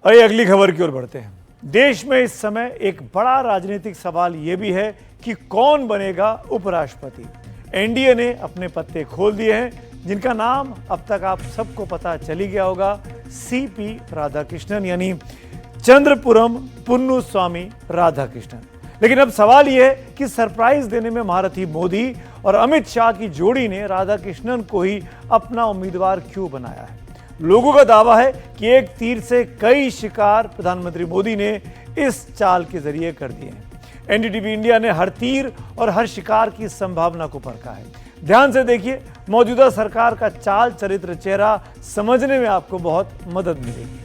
आइए अगली खबर की ओर बढ़ते हैं। देश में इस समय एक बड़ा राजनीतिक सवाल यह भी है कि कौन बनेगा उपराष्ट्रपति। एनडीए ने अपने पत्ते खोल दिए हैं, जिनका नाम अब तक आप सबको पता चली गया होगा, सीपी राधाकृष्णन यानी चंद्रपुरम पुन्नुस्वामी राधाकृष्णन। लेकिन अब सवाल यह है कि सरप्राइज देने में महारथी मोदी और अमित शाह की जोड़ी ने राधाकृष्णन को ही अपना उम्मीदवार क्यों बनाया है। लोगों का दावा है कि एक तीर से कई शिकार प्रधानमंत्री मोदी ने इस चाल के जरिए कर दिए हैं। एनडीटीवी इंडिया ने हर तीर और हर शिकार की संभावना को परखा है। ध्यान से देखिए, मौजूदा सरकार का चाल चरित्र चेहरा समझने में आपको बहुत मदद मिलेगी।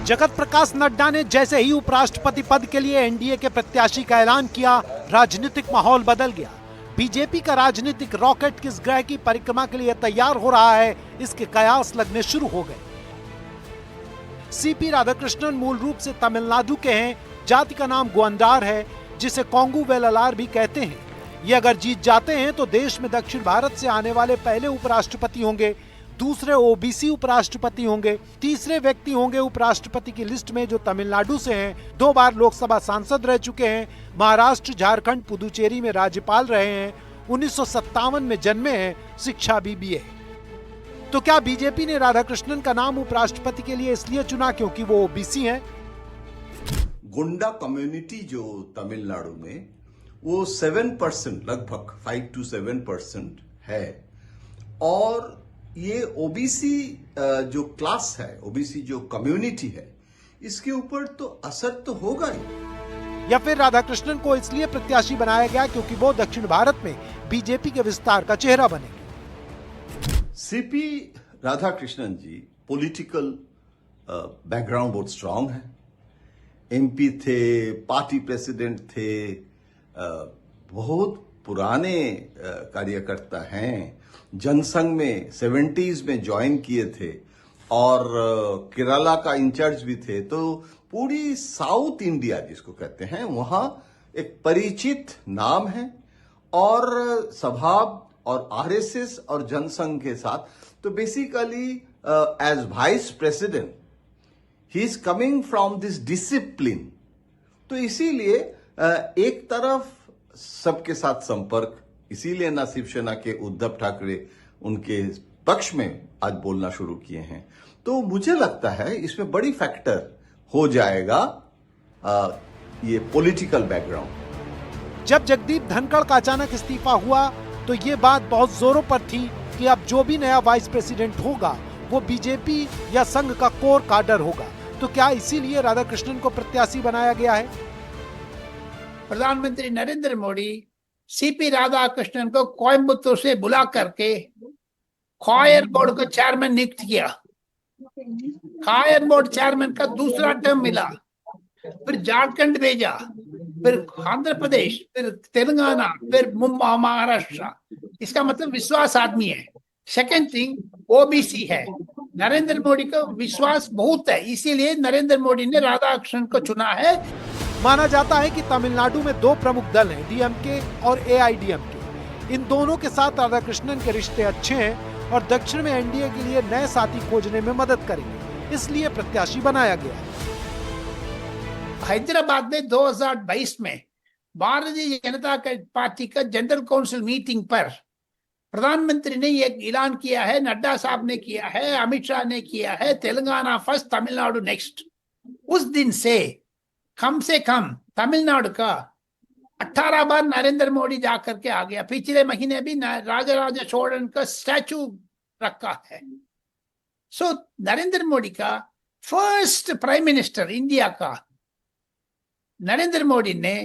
जगत प्रकाश नड्डा ने जैसे ही उपराष्ट्रपति पद के लिए एनडीए के प्रत्याशी का ऐलान किया, राजनीतिक माहौल बदल गया। बीजेपी का राजनीतिक रॉकेट किस ग्रह की परिक्रमा के लिए तैयार हो रहा है, इसके कयास लगने शुरू हो गए। सीपी राधाकृष्णन मूल रूप से तमिलनाडु के हैं। जाति का नाम गोंडार है, जिसे कोंगू वेलालार भी कहते हैं। ये अगर जीत जाते हैं तो देश में दक्षिण भारत से आने वाले पहले उपराष्ट्रपति होंगे, दूसरे ओबीसी उपराष्ट्रपति होंगे, तीसरे व्यक्ति होंगे उपराष्ट्रपति की लिस्ट में जो तमिलनाडु से हैं, 2 बार लोकसभा सांसद रह चुके हैं, महाराष्ट्र, झारखंड, पुदुचेरी में राज्यपाल रहे हैं, 1957 में जन्मे हैं, शिक्षा बीबीए। तो क्या बीजेपी ने राधाकृष्णन का नाम उपराष्ट्रपति के लिए इसलिए चुना क्योंकि वो ओबीसी हैं? गुंडा कम्युनिटी जो तमिलनाडु में वो 7%, लगभग 5 to 7% है, और ये ओबीसी जो क्लास है, ओबीसी जो कम्युनिटी है, इसके ऊपर तो असर तो होगा ही। या फिर राधाकृष्णन को इसलिए प्रत्याशी बनाया गया क्योंकि वो दक्षिण भारत में बीजेपी के विस्तार का चेहरा बनेंगे। सीपी राधाकृष्णन जी पॉलिटिकल बैकग्राउंड बहुत स्ट्रांग है। एमपी थे, पार्टी प्रेसिडेंट थे, बहुत पुराने कार्यकर्ता हैं। जनसंघ में 70s में ज्वाइन किए थे और केरला का इंचार्ज भी थे। तो पूरी साउथ इंडिया जिसको कहते हैं, वहां एक परिचित नाम है और स्वभाव और आरएसएस और जनसंघ के साथ। तो basically as vice president he is coming from this discipline. तो इसीलिए एक तरफ सबके साथ संपर्क, इसीलिए ना शिवसेना के उद्धव ठाकरे उनके पक्ष में आज बोलना शुरू किए हैं। तो मुझे लगता है इसमें बड़ी फैक्टर हो जाएगा ये पॉलिटिकल बैकग्राउंड। जब जगदीप धनखड़ का अचानक इस्तीफा हुआ तो ये बात बहुत जोरों पर थी कि अब जो भी नया वाइस प्रेसिडेंट होगा वो बीजेपी या संघ का कोर काडर होगा। तो क्या इसीलिए राधाकृष्णन को प्रत्याशी बनाया गया है? प्रधानमंत्री नरेंद्र मोदी सीपी राधाकृष्णन को कोयम्बतूर से बुला करके कॉयर बोर्ड को चेयरमैन नियुक्त किया। कॉयर बोर्ड चेयरमैन का दूसरा टर्म मिला, फिर झारखंड भेजा, फिर आंध्र प्रदेश, फिर तेलंगाना, फिर महाराष्ट्र। इसका मतलब विश्वास आदमी है। सेकेंड थिंग, ओबीसी है। नरेंद्र मोदी को विश्वास बहुत है, इसीलिए नरेंद्र मोदी ने राधाकृष्णन को चुना है। माना जाता है कि तमिलनाडु में 2 प्रमुख दल हैं, डीएमके और एआईडीएमके। इन दोनों के साथ राधाकृष्णन के रिश्ते अच्छे हैं और दक्षिण में एनडीए के लिए नए साथी खोजने में मदद करेंगे, इसलिए प्रत्याशी बनाया गया। हैदराबाद में 2022 में भारतीय जनता पार्टी का जनरल काउंसिल मीटिंग पर प्रधानमंत्री ने यह ऐलान किया है, नड्डा साहब ने किया है, अमित शाह ने किया है, तेलंगाना फर्स्ट, तमिलनाडु नेक्स्ट। उस दिन से कम तमिलनाडु का 18 बार नरेंद्र मोदी जाकर के आ गया। पिछले महीने भी राजराजा चोळन का स्टैचू रखा है। सो नरेंद्र मोदी का फर्स्ट प्राइम मिनिस्टर इंडिया का नरेंद्र मोदी ने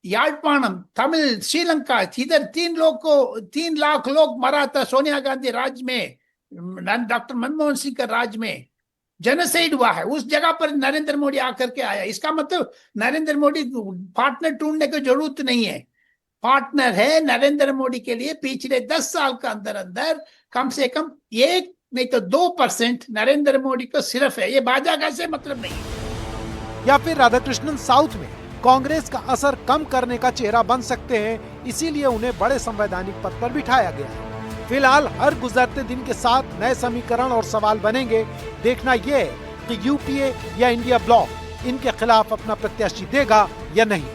याழ்ப்பாணம், तमिल, श्रीलंका, इधर 3 लाख लोग मरा था सोनिया गांधी राज में, डॉक्टर मनमोहन सिंह का राज में जेनोसाइड हुआ है। उस जगह पर नरेंद्र मोदी आकर के आया। इसका मतलब नरेंद्र मोदी पार्टनर ढूंढने की जरूरत नहीं है। पार्टनर है नरेंद्र मोदी के लिए पिछले 10 साल का अंदर कम से कम 1 नहीं तो 2% नरेंद्र मोदी को सिर्फ है। ये बाजा का से मतलब नहीं है। या फिर राधाकृष्णन साउथ में कांग्रेस का असर कम करने का चेहरा बन सकते हैं, इसीलिए उन्हें बड़े संवैधानिक पद पर बिठाया गया है। फिलहाल हर गुजरते दिन के साथ नए समीकरण और सवाल बनेंगे। देखना यह है कि यूपीए या इंडिया ब्लॉक इनके खिलाफ अपना प्रत्याशी देगा या नहीं।